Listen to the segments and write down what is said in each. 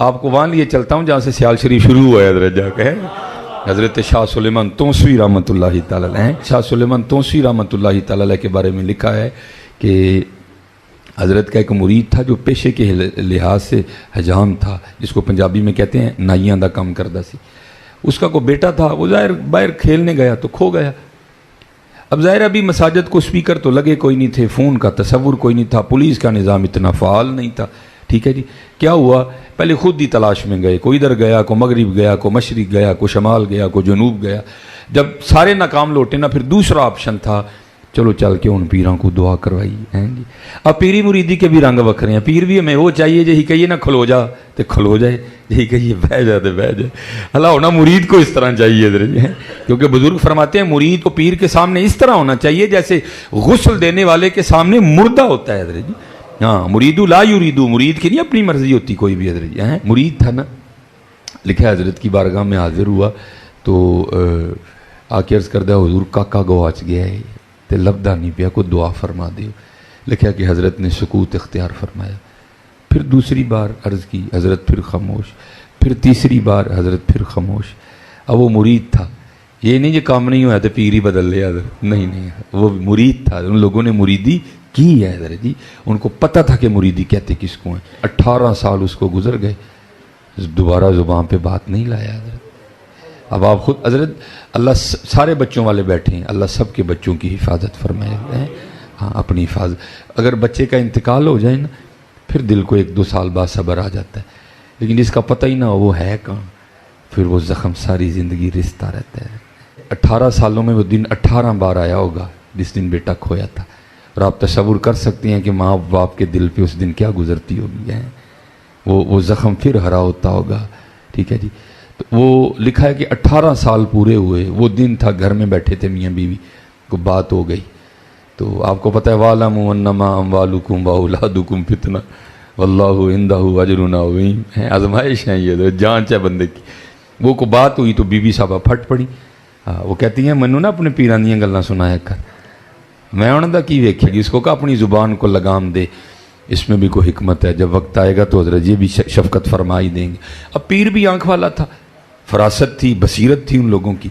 آپ کو وہاں لیے چلتا ہوں جہاں سے سیال شریف شروع ہوا ہے حضرت جا کے. حضرت شاہ سلیمان توسوی رحمۃ اللہ تعالی علیہ. شاہ سلیمان توسوی رحمۃ اللہ تعالی علیہ کے بارے میں لکھا ہے کہ حضرت کا ایک مرید تھا جو پیشے کے لحاظ سے حجام تھا، جس کو پنجابی میں کہتے ہیں نائیاں دا کام کردہ سی. اس کا کوئی بیٹا تھا، وہ ظاہر باہر کھیلنے گیا تو کھو گیا. اب ظاہر ابھی مساجد کو سپیکر تو لگے کوئی نہیں تھے، فون کا تصور کوئی نہیں تھا، پولیس کا نظام اتنا فعال نہیں تھا. ٹھیک ہے جی. کیا ہوا، پہلے خود ہی تلاش میں گئے، کوئی ادھر گیا، کوئی مغرب گیا، کوئی مشرق گیا، کوئی شمال گیا، کوئی جنوب گیا. جب سارے ناکام لوٹے نا، پھر دوسرا آپشن تھا چلو چل کے ان پیروں کو دعا کروائی ہیں جی. اب پیری مریدی کے بھی رنگ وکھرے ہیں. پیر بھی ہمیں وہ چاہیے جی کہیے نا کھلو جا تو کھلو جائے، یہی کہیے بہ جا تو بہ جائے. اللہ ہونا مرید کو اس طرح چاہیے ادھر جی، کیونکہ بزرگ فرماتے ہیں مرید کو پیر کے سامنے اس طرح ہونا چاہیے جیسے غسل دینے والے کے سامنے مردہ ہوتا ہے ادھر جی. ہاں مریدو لا یریدو، مرید کی نہیں اپنی مرضی ہوتی کوئی بھی ادھر جی. مرید تھا نا. لکھا حضرت کی بارگاہ میں حاضر ہوا تو آ کے عرض کردہ حضور کاکا گواچ گیا ہے تے لبدا نہیں پیا، کوئی دعا فرما دیو. لکھا کہ حضرت نے سکوت اختیار فرمایا. پھر دوسری بار عرض کی، حضرت پھر خاموش. پھر تیسری بار حضرت پھر خاموش. اب وہ مرید تھا، یہ نہیں جو کام نہیں ہوا تو پیر ہی بدل لیا حضرت، نہیں، وہ مرید تھا. ان لوگوں نے مریدی کی ہے حضرت جی، ان کو پتہ تھا کہ مریدی کہتے کس کو ہیں. 18 سال اس کو گزر گئے، دوبارہ زبان پہ بات نہیں لایا حضرت. اب آپ خود حضرت، اللہ سارے بچوں والے بیٹھے ہیں، اللہ سب کے بچوں کی حفاظت فرمائے ہیں. ہاں اپنی حفاظت. اگر بچے کا انتقال ہو جائے نا پھر دل کو 1-2 سال بعد صبر آ جاتا ہے، لیکن جس کا پتہ ہی نہ ہو وہ ہے کہاں، پھر وہ زخم ساری زندگی رستا رہتا ہے. 18 سالوں میں وہ دن 18 بار آیا ہوگا جس دن بیٹا کھویا تھا. اور آپ تصور کر سکتے ہیں کہ ماں باپ کے دل پہ اس دن کیا گزرتی ہوگی. وہ زخم پھر ہرا ہوتا ہوگا. ٹھیک ہے جی. تو وہ لکھا ہے کہ 18 سال پورے ہوئے. وہ دن تھا گھر میں بیٹھے تھے میاں بیوی کو بات ہو گئی. تو آپ کو پتہ ہے وَاعْلَمُوا أَنَّمَا أَمْوَالُكُمْ وَأَوْلَادُكُمْ فِتْنَةٌ وَاللَّهُ عِندَهُ أَجْرٌ عَظِيمٌ. آزمائش ہے یہ، جانچ ہے بندے کی. وہ کو بات ہوئی تو بی بی صاحبہ پھٹ پڑی. وہ کہتی ہیں منو نا اپنے پیران دیاں گلاں سنایا کر. میں انہوں دا کی ویکھے گی، اس کو کہا اپنی زبان کو لگام دے، اس میں بھی کوئی حکمت ہے. جب وقت آئے گا تو حضرت یہ بھی شفقت فرمائی دیں گے. اب پیر بھی آنکھ والا تھا، فراست تھی، بصیرت تھی ان لوگوں کی.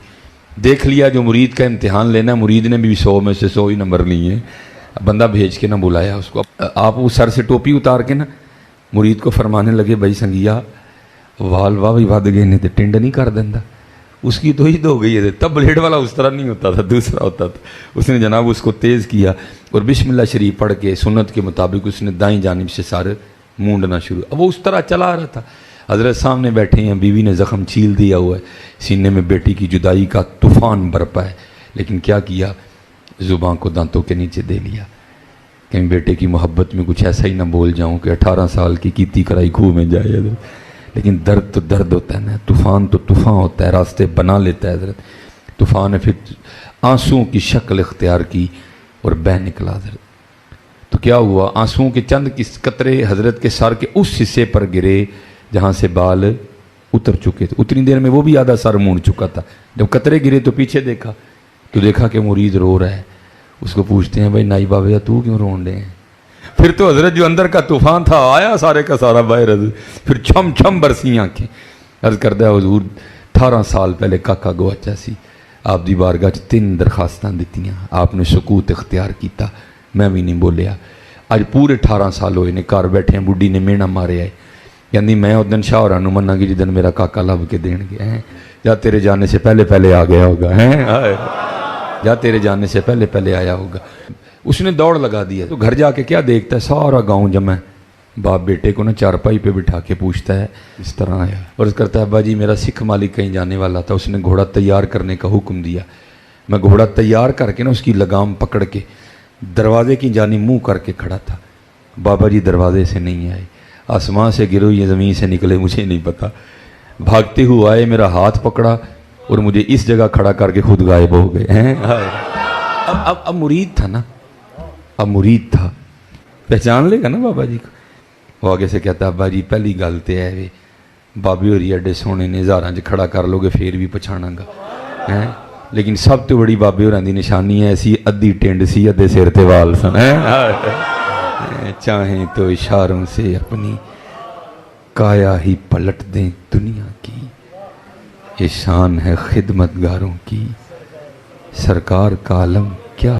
دیکھ لیا جو مرید کا امتحان لینا، مرید نے بھی 100 میں سے 100 ہی نمبر لیے. بندہ بھیج کے نہ بلایا اس کو. آپ وہ سر سے ٹوپی اتار کے نا مرید کو فرمانے لگے بھائی سنگیا وال واہ بھی ود گئے نے تو ٹنڈ نہیں کر دینا. اس کی تو عید ہو گئی ہے. تب بلیڈ والا اس طرح نہیں ہوتا تھا، دوسرا ہوتا تھا. اس نے جناب اس کو تیز کیا اور بسم اللہ شریف پڑھ کے سنت کے مطابق اس نے دائیں جانب سے سارے مونڈنا شروع. اب وہ اس طرح چلا آ رہا تھا. حضرت سامنے بیٹھے ہیں، بیوی نے زخم چھیل دیا ہوا ہے، سینے میں بیٹی کی جدائی کا طوفان برپا ہے. لیکن کیا کیا، زبان کو دانتوں کے نیچے دے لیا. کہیں بیٹے کی محبت میں کچھ ایسا ہی نہ بول جاؤں کہ 18 سال کی کیتی کرائی کھو میں جائے. لیکن درد تو درد ہوتا ہے نا، طوفان تو طوفان ہوتا ہے، راستے بنا لیتا ہے حضرت. طوفان نے پھر آنسوؤں کی شکل اختیار کی اور بہہ نکلا حضرت. تو کیا ہوا، آنسوؤں کے چند قطرے حضرت کے سر کے اس حصے پر گرے جہاں سے بال اتر چکے تھے. اتنی دیر میں وہ بھی آدھا سر مونڈ چکا تھا. جب قطرے گرے تو پیچھے دیکھا تو دیکھا کہ مرید رو رہا ہے. اس کو پوچھتے ہیں بھائی نائی بابا تو کیوں رون رہے ہیں؟ پھر تو حضرت جو اندر کا طوفان تھا آیا سارے کا سارا باہر. پھر چھم چھم برسی آنکھیں. عرض کردہ حضور 18 سال پہلے کاکا گواچا سی، آپ دی بارگاہ 3 درخواستاں دیتیاں، آپ نے سکوت اختیار کیتا، میں بھی نہیں بولیا. آج پورے 18 سال ہوئے نے گھر بیٹھے ہیں. بڈھی نے مینا مارے آئے، یعنی میں اس دن شاہ نو منا گی جدن میرا کاکا لب کے دین گیا ہے، یا تیرے جانے سے پہلے پہلے آ گیا ہوگا، یا تیرے جانے سے پہلے پہلے آیا ہوگا. اس نے دوڑ لگا دیا. تو گھر جا کے کیا دیکھتا ہے، سارا گاؤں جمع ہے. باپ بیٹے کو نا چارپائی پہ بٹھا کے پوچھتا ہے اس طرح آیا، اور اس کرتا ہے ابا جی میرا سکھ مالک کہیں جانے والا تھا، اس نے گھوڑا تیار کرنے کا حکم دیا. میں گھوڑا تیار کر کے نا اس کی لگام پکڑ کے دروازے کی جانب منہ کر کے کھڑا تھا. بابا جی دروازے سے نہیں آئے، آسمان سے گرو یا زمین سے نکلے مجھے نہیں پتا. بھاگتے ہوئے آئے، میرا ہاتھ پکڑا اور مجھے اس جگہ کھڑا کر کے خود غائب ہو گئے. اب مرید تھا نا، اب مرید تھا، پہچان لے گا نا بابا جی کو. وہ آگے سے کہتا ابا جی پہلی گل تو ہے وے بابی ہوری ایڈے سونے نے ہزاراں چ کھڑا کر لو گے پھر بھی پچھانا گا. لیکن سب تو بڑی بابے ہوراں دی نشانی ہے ایسی ادھی ٹینڈ سی ادھے سر تے وال سن. چاہیں تو اشاروں سے اپنی کایا ہی پلٹ دیں دنیا کی، یہ شان ہے خدمت گاروں کی، سرکار کا علم